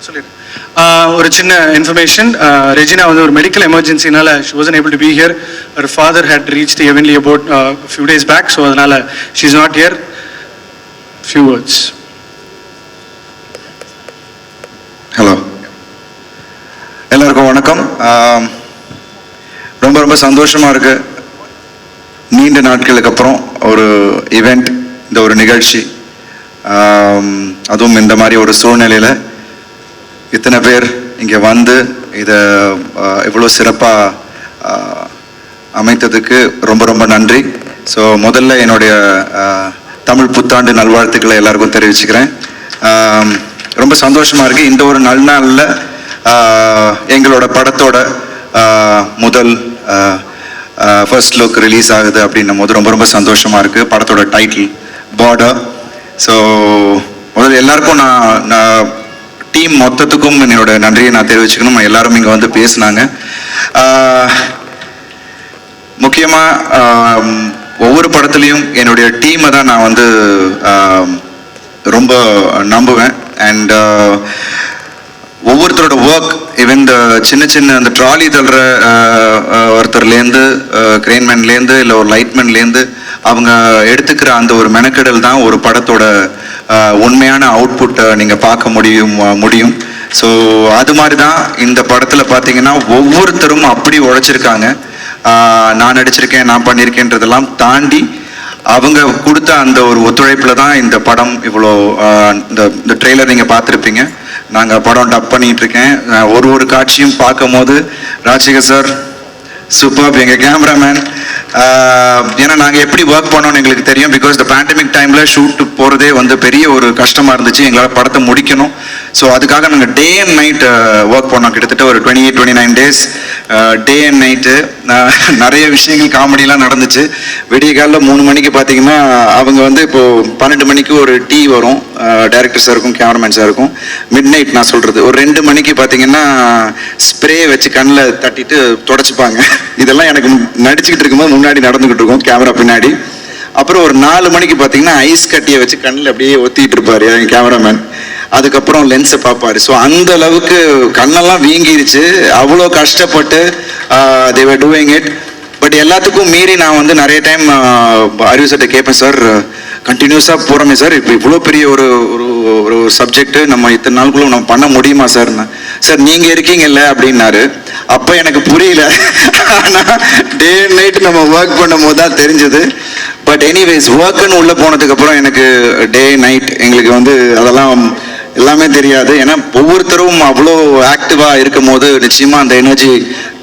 ஒரு சின்ன information, Regina வந்து ஒரு medical எமர்ஜென்சினால she wasn't able to be here. Her father had reached the heavenly about a few days back, so அதனால she is not here. Few words. Hello, எல்லாருக்கும் வணக்கம். ரொம்ப ரொம்ப சந்தோஷமாக இருக்கு. நீண்ட நாட்களுக்கு அப்புறம் ஒரு ஈவெண்ட், இந்த ஒரு நிகழ்ச்சி, அதுவும் இந்த மாதிரி ஒரு சூழ்நிலையில் இத்தனை பேர் இங்கே வந்து இதை இவ்வளோ சிறப்பாக அமைத்ததுக்கு ரொம்ப ரொம்ப நன்றி. ஸோ முதல்ல என்னுடைய தமிழ் புத்தாண்டு நல்வாழ்த்துக்களை எல்லாருக்கும் தெரிவிச்சுக்கிறேன். ரொம்ப சந்தோஷமாக இருக்குது. இந்த ஒரு நாளில் எங்களோட படத்தோட முதல் ஃபர்ஸ்ட் லுக் ரிலீஸ் ஆகுது அப்படின்னும் போது ரொம்ப ரொம்ப சந்தோஷமாக இருக்குது. படத்தோட டைட்டில் பார்டர். ஸோ முதல்ல எல்லாருக்கும் நான் டீம் மொத்தத்துக்கும் என்னோட நன்றியை நான் தெரிவிச்சுக்கணும். எல்லாரும் இங்கே வந்து பேசினாங்க. முக்கியமாக ஒவ்வொரு படத்துலையும் என்னுடைய டீமை தான் நான் வந்து ரொம்ப நம்புவேன். அண்ட் ஒவ்வொருத்தரோட ஒர்க், ஈவன் இந்த சின்ன சின்ன அந்த ட்ராலி தள்ளுற ஒருத்தர்லேருந்து, கிரெயின்மேன்லேருந்து, இல்லை ஒரு லைட்மேன்லேருந்து அவங்க எடுத்துக்கிற அந்த ஒரு மெனக்கெடல் தான் ஒரு படத்தோட உண்மையான அவுட்புட்டை நீங்கள் பார்க்க முடியும். ஸோ அது மாதிரி தான் இந்த படத்தில் பார்த்தீங்கன்னா ஒவ்வொருத்தரும் அப்படி உழைச்சிருக்காங்க. நான் நடிச்சிருக்கேன், நான் பண்ணியிருக்கேன்றதெல்லாம் தாண்டி அவங்க கொடுத்த அந்த ஒரு ஒத்துழைப்பில் தான் இந்த படம் இவ்வளோ. இந்த ட்ரெய்லர் நீங்கள் பார்த்துருப்பீங்க. நாங்கள் படம் டப் பண்ணிகிட்டு இருக்கேன். ஒரு காட்சியும் பார்க்கும் போது ராஜசேகர் சார் சூப்பர், எங்கள் கேமராமேன். ஏன்னா நாங்கள் எப்படி ஒர்க் பண்ணோன்னு எங்களுக்கு தெரியும். பிகாஸ் இந்த பேண்டமிக் டைமில் ஷூட்டு போகிறதே வந்து பெரிய ஒரு கஷ்டமாக இருந்துச்சு. எங்களால் படத்தை முடிக்கணும். ஸோ அதுக்காக நாங்கள் டே அண்ட் நைட் ஒர்க் பண்ணோம். கிட்டத்தட்ட ஒரு 28-29 டேஸ் டே அண்ட் நைட்டு. நிறைய விஷயங்கள் காமெடியெலாம் நடந்துச்சு. விடிய காலில் 3 மணிக்கு பார்த்தீங்கன்னா அவங்க வந்து இப்போது 12 மணிக்கு ஒரு டீ வரும் டைரக்டர் சாருக்கும் கேமராமேன் சாருக்கும். மிட் நைட் நான் சொல்கிறது ஒரு 2 மணிக்கு பார்த்தீங்கன்னா ஸ்ப்ரே வச்சு கண்ணில் தட்டிட்டு தொடச்சிப்பாங்க. இதெல்லாம் எனக்கு நடிச்சுக்கிட்டு இருக்கும்போது முன்னாடி நடந்துக்கிட்டு இருக்கும் கேமரா பின்னாடி. அப்புறம் ஒரு 4 மணிக்கு பார்த்தீங்கன்னா ஐஸ் கட்டியை வச்சு கண்ணில் அப்படியே ஒத்திட்டு இருப்பார் என் கேமராமேன். அதுக்கப்புறம் லென்ஸை பார்ப்பார். ஸோ அந்த அளவுக்கு கண்ணெல்லாம் வீங்கிருச்சு. அவ்வளோ கஷ்டப்பட்டு they were doing it. But எல்லாத்துக்கும் மீறி நான் வந்து நிறைய டைம் அறிவு சார்ட்ட கேட்பேன், சார் கண்டினியூஸாக போகிறோமே சார், இப்போ இவ்வளோ பெரிய ஒரு ஒரு சப்ஜெக்ட் நம்ம இத்தனை நாளுக்குள்ள நம்ம பண்ண முடியுமா சார்னா, சார் நீங்கள் இருக்கீங்கல்ல அப்படின்னாரு. அப்போ எனக்கு புரியல. ஆனால் டே அண்ட் நைட்டு நம்ம ஒர்க் பண்ணும் போது தான் தெரிஞ்சது. பட் எனிவேஸ் ஒர்க்குன்னு உள்ளே போனதுக்கப்புறம் எனக்கு டே நைட் எங்களுக்கு வந்து அதெல்லாம் எல்லாமே தெரியாது. ஏன்னா ஒவ்வொருத்தரும் அவ்வளோ ஆக்டிவாக இருக்கும் போது நிச்சயமாக அந்த எனர்ஜி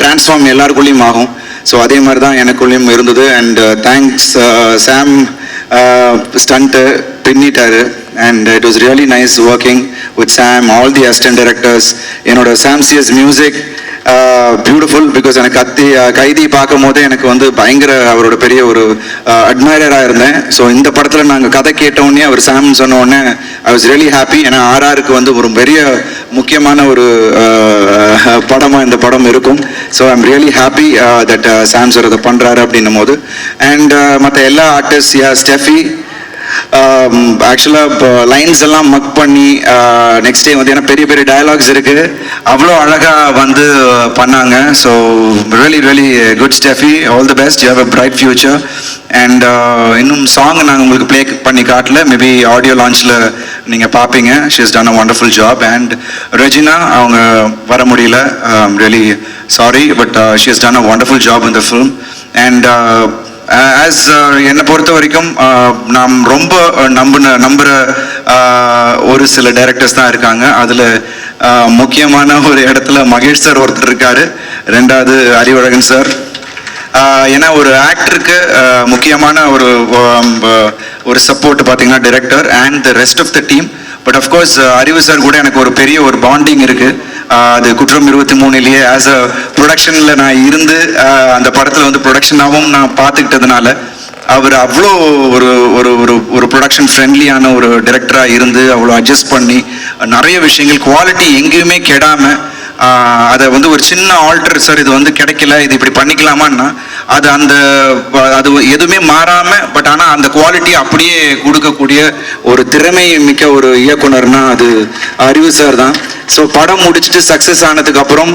டிரான்ஸ்ஃபார்ம் எல்லாருக்குள்ளேயும் ஆகும். ஸோ அதே மாதிரி தான் எனக்குள்ளேயும் இருந்தது. அண்ட் தேங்க்ஸ் சாம், ஸ்டண்ட்டு பின்னிட்டாரு. And it was really nice working with Sam, all the assistant directors. என்னோட சாம்சியஸ் மியூசிக் பியூட்டிஃபுல். பிகாஸ் எனக்கு கைதி பார்க்கும் போதே எனக்கு வந்து பயங்கர அவரோட பெரிய ஒரு அட்மைரராக இருந்தேன். ஸோ இந்த படத்தில் நாங்கள் கதை கேட்டோடனே அவர் சாம் சொன்ன உடனே ஐ வாஸ் ரியலி ஹாப்பி. ஏன்னா ஆர்ஆருக்கு வந்து ஒரு பெரிய முக்கியமான ஒரு படமாக இந்த படம் இருக்கும். So I am really happy that Sam sir அதை பண்ணுறாரு அப்படின்னும் போது. அண்ட் மற்ற எல்லா ஆர்டிஸ்ட், ஸ்டெஃபி ஆக்சுவலாக இப்போ லைன்ஸ் எல்லாம் மக் பண்ணி நெக்ஸ்ட் டே வந்து ஏன்னா பெரிய பெரிய டயலாக்ஸ் இருக்குது, அவ்வளோ அழகாக வந்து பண்ணாங்க. So really really good Steffi, all the best, you have a bright future. And இன்னும் சாங் நாங்கள் உங்களுக்கு ப்ளே பண்ணி காட்டல, மேபி ஆடியோ லான்ச்சில் நீங்கள் பார்ப்பீங்க. She has done a wonderful job. And Regina அவங்க வர முடியல, really sorry, but she has done a wonderful job in the film. And as என்னை பொறுத்த வரைக்கும் நாம் ரொம்ப நம்புகிற ஒரு சில டைரக்டர்ஸ் தான் இருக்காங்க. அதில் முக்கியமான ஒரு இடத்துல மகேஷ் சார் ஒருத்தர் இருக்கார், ரெண்டாவது அறிவழகன் சார். ஏன்னா ஒரு ஆக்டருக்கு முக்கியமான ஒரு சப்போர்ட் பார்த்தீங்கன்னா director and the rest of the team. But of course Arivu sir கூட எனக்கு ஒரு பெரிய ஒரு பாண்டிங் இருக்குது. அது குற்றம் 23 ஆஸ் அ ப்ரொடக்ஷனில் நான் இருந்து அந்த படத்தில் வந்து ப்ரொடக்ஷனாகவும் நான் பார்த்துக்கிட்டதுனால அவர் அவ்வளோ ஒரு ஒரு ஒரு ப்ரொடக்ஷன் ஃப்ரெண்ட்லியான ஒரு டைரக்டராக இருந்து அவ்வளோ அட்ஜஸ்ட் பண்ணி நிறைய விஷயங்கள் குவாலிட்டி எங்கேயுமே கெடாமல் அதை வந்து ஒரு சின்ன ஆல்டர், சார் இது வந்து கிடைக்கல, இது இப்படி பண்ணிக்கலாமான்னா அது எதுவுமே மாறாமல் பட் ஆனால் அந்த குவாலிட்டி அப்படியே கொடுக்கக்கூடிய ஒரு திறமை மிக்க ஒரு இயக்குனர்னா அது அறிவு சார் தான். ஸோ படம் முடிச்சுட்டு சக்ஸஸ் ஆனதுக்கு அப்புறம்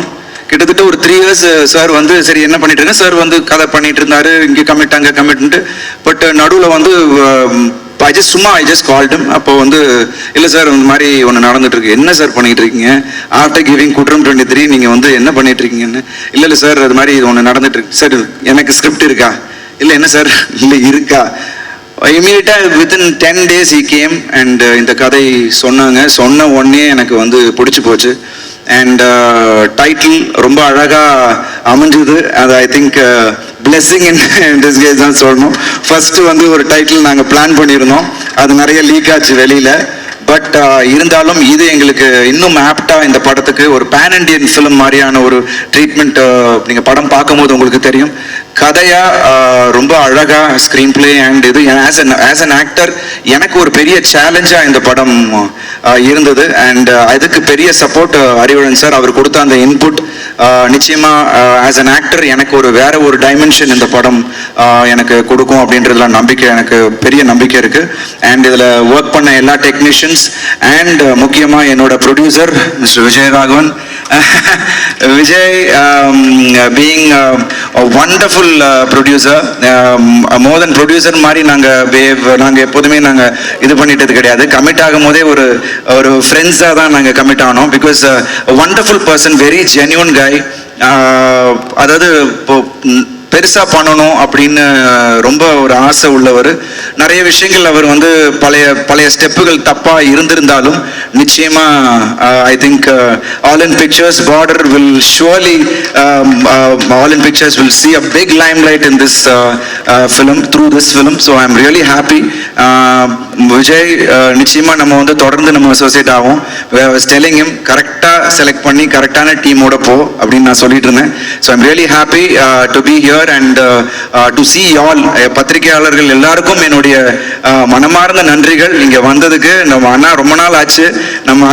கிட்டத்தட்ட ஒரு 3 இயர்ஸ் சார் வந்து சரி என்ன பண்ணிட்டு இருக்கேன், சார் வந்து கதை பண்ணிட்டு இருந்தாரு, இங்கே கமிட் அங்கே கமிட்ன்ட்டு. பட் நடுவில் வந்து ஐ ஜஸ்ட் கால்டம். அப்போ வந்து இல்லை சார் இந்த மாதிரி ஒன்று நடந்துட்டு இருக்கு, என்ன சார் பண்ணிட்டு இருக்கீங்க, ஆஃப்டர் கிவிங் குற்றம் 23 நீங்கள் வந்து என்ன பண்ணிட்டு இருக்கீங்கன்னு. இல்லை சார் அது மாதிரி இது ஒன்று நடந்துட்டு இருக்கு சார், எனக்கு ஸ்கிரிப்ட் இருக்கா, இல்லை என்ன சார் இல்லை இருக்கா. இமீடியட்டாக within 10 days he came and இந்த கதை சொன்ன உடனே எனக்கு வந்து பிடிச்சி போச்சு. அண்ட் டைட்டில் ரொம்ப அழகாக அமைஞ்சுது. அது I think blessing in disguise தான் சொல்லணும். ஃபர்ஸ்ட்டு வந்து ஒரு டைட்டில் நாங்கள் பிளான் பண்ணியிருந்தோம், அது நிறைய லீக் ஆச்சு வெளியில். பட் இருந்தாலும் இது எங்களுக்கு இன்னும் ஆப்டாக இந்த படத்துக்கு ஒரு பேன் இண்டியன் ஃபிலிம் மாதிரியான ஒரு ட்ரீட்மெண்ட் நீங்கள் படம் பார்க்கும்போது உங்களுக்கு தெரியும். கதையாக ரொம்ப அழகாக ஸ்க்ரீன் பிளே அண்ட் இது ஆஸ் அன் ஆக்டர் எனக்கு ஒரு பெரிய சேலஞ்சாக இந்த படம் இருந்தது. அண்ட் அதுக்கு பெரிய சப்போர்ட் அறிவழன் சார், அவர் கொடுத்த அந்த இன்புட் நிச்சயமாக ஆஸ் அன் ஆக்டர் எனக்கு வேற ஒரு டைமென்ஷன் இந்த படம் எனக்கு கொடுக்கும் அப்படின்றதுல நம்பிக்கை, எனக்கு பெரிய நம்பிக்கை இருக்குது. அண்ட் இதில் ஒர்க் பண்ண எல்லா டெக்னீஷியன்ஸ் அண்ட் முக்கியமாக என்னோட producer mister Vijay Raghavan. Vijay being wonderful producer, more than producer மாதிரி நாங்கள் எப்போதுமே நாங்கள் இது பண்ணிட்டது கிடையாது. கமிட் ஆகும் போதே ஒரு ஃப்ரெண்ட்ஸாக தான் நாங்கள் கமிட் ஆனோம். Because wonderful person, very genuine guy. அதாவது இப்போ பெருசாக பண்ணணும் அப்படின்னு ரொம்ப ஒரு ஆசை உள்ளவர். நிறைய விஷயங்கள் அவர் வந்து பழைய ஸ்டெப்புகள் தப்பாக இருந்திருந்தாலும் நிச்சயமாக I think all in pictures border will surely all in pictures will see a big limelight in this film through this film. So I am really happy. Vijay நிச்சயமாக நம்ம வந்து தொடர்ந்து நம்ம அசோசியேட் ஆகும். I was telling him கரெக்டாக select பண்ணி கரெக்டான டீமோட போ அப்படின்னு நான் சொல்லிட்டு இருந்தேன். So I am really happy to be here and to see all பத்திரிகையாளர்கள் எல்லாருக்கும் என்னுடைய மனமார்ந்த நன்றிகள். இங்க வந்ததுக்கு நம்ம அண்ணா ரொம்ப நாள் ஆச்சு, நம்ம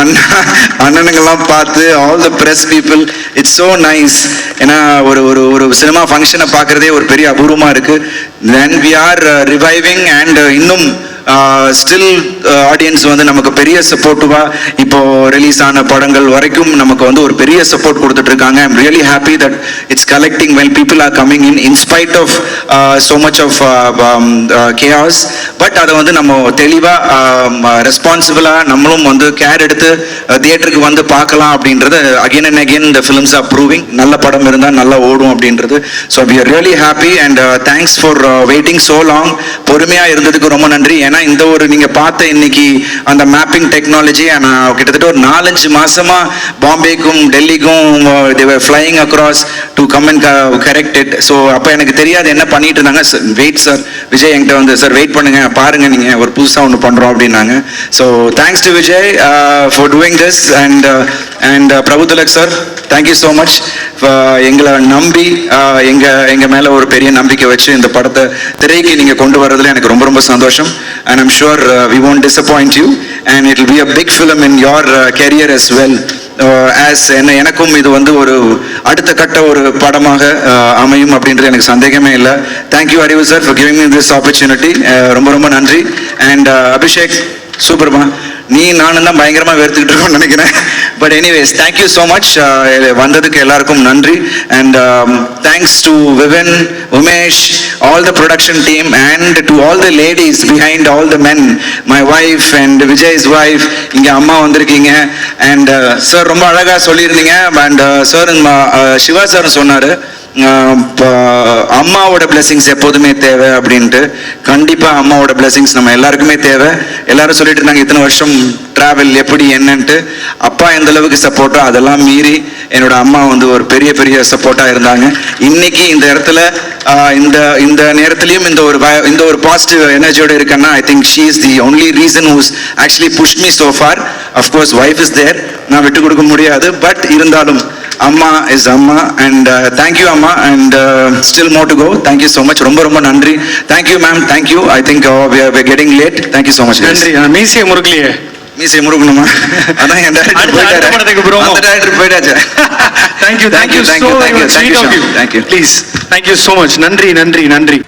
அண்ணனுங்கெல்லாம் பார்த்து all the press people, it's so nice. ஏன்னா ஒரு சினிமா ஃபங்க்ஷனை பார்க்குறதே ஒரு பெரிய அபூர்வமா இருக்கு. then we are reviving and இன்னும் ஸ்டில் ஆடியன்ஸ் வந்து நமக்கு பெரிய சப்போர்ட்டிவாக இப்போ ரிலீஸ் ஆன படங்கள் வரைக்கும் நமக்கு வந்து ஒரு பெரிய சப்போர்ட் கொடுத்துட்டு இருக்காங்க. I'm really happy that it's collecting well people are coming in spite of so much of chaos. But அதை வந்து நம்ம தெளிவாக ரெஸ்பான்சிபிளாக நம்மளும் வந்து கேர் எடுத்து தியேட்டருக்கு வந்து பார்க்கலாம் அப்படின்றது அகெயின் அண்ட் அகெயின் இந்த ஃபிலிம்ஸ் ஆர் ப்ரூவிங். நல்ல படம் இருந்தால் நல்லா ஓடும் அப்படின்றது. So we are really happy and thanks for waiting so long. பொறுமையாக இருந்ததுக்கு ரொம்ப நன்றி. ஏன்னா இந்த ஒரு நீங்க பார்த்த இன்னைக்கு அந்த மேப்பிங் டெக்னாலஜி நான் கிட்டத்தட்ட ஒரு 4-5 மாசமா பாம்பேக்கும் டெல்லிக்கும் they were flying across to come and correct it. So அப்போ எனக்கு தெரியாது என்ன பண்ணிட்டு இருந்தாங்க. வெயிட் சார், விஜய் என்கிட்ட வந்து சார் வெயிட் பண்ணுங்க, பாருங்க நீங்க ஒரு புதுசாக ஒன்று பண்றோம் அப்படின்னாங்க. So thanks to Vijay for doing this and Prabhuthilak sir, thank you so much. எங்களை நம்பி எங்க மேல ஒரு பெரிய நம்பிக்கை வச்சு இந்த படத்தை திரைக்கு நீங்க கொண்டு வரதுல எனக்கு ரொம்ப ரொம்ப சந்தோஷம். And I'm sure we won't disappoint you and it will be a big film in your career as well. As எனக்கும் இது வந்து ஒரு அடுத்த கட்ட ஒரு படமாக அமையும் அப்படின்றது எனக்கு சந்தேகமே இல்லை. தேங்க்யூ அறிவு sir for giving me this opportunity. ரொம்ப ரொம்ப நன்றி. அண்ட் அபிஷேக் சூப்பர்மா, நீ நானும் தான் பயங்கரமாக வெறுத்துக்கிட்டு இருக்கோம்னு நினைக்கிறேன். But anyways thank you so much. வந்ததுக்கு எல்லாருக்கும் நன்றி. And thanks to Vivan, Umesh, all the production team and to all the ladies behind all the men, my wife and Vijay's wife. இங்க அம்மா வந்திருக்கீங்க. அண்ட் சார் ரொம்ப அழகாக சொல்லியிருந்தீங்க. அண்ட் சார் சிவா சார் சொன்னார் அம்மாவோட பிளெஸிங்ஸ் எப்போதுமே தேவை அப்படின்ட்டு. கண்டிப்பாக அம்மாவோட பிளெஸிங்ஸ் நம்ம எல்லாருக்குமே தேவை. எல்லாரும் சொல்லிட்டு இருந்தாங்க இத்தனை வருஷம் டிராவல் எப்படி என்னன்ட்டு. அப்பா எந்த அளவுக்கு சப்போர்ட்டோ அதெல்லாம் மீறி என்னோட அம்மா வந்து ஒரு பெரிய பெரிய சப்போர்ட்டாக இருந்தாங்க. இன்னைக்கு இந்த இடத்துல இந்த நேரத்துலையும் இந்த ஒரு பாசிட்டிவ் எனர்ஜியோட இருக்கேன்னா I think she is the only reason who's actually pushed me so far. Of course wife is there, நான் விட்டு கொடுக்க முடியாது. பட் இருந்தாலும் அம்மா இஸ் அம்மா. அண்ட் தேங்க்யூ அம்மா. And still more to go. Thank you so much. ரொம்ப ரொம்ப நன்றி. Thank you ma'am, thank you. I think we are getting late. Thank you so much. நன்றி. மீசியை முறுக்கலையே, மீசியை முறுக்கணுமா? அதான் என் டைரக்டர் போயிட்டாச்சு. Thank you, thank you, thank you, thank you, thank you, please, thank you so much. நன்றி, நன்றி, நன்றி.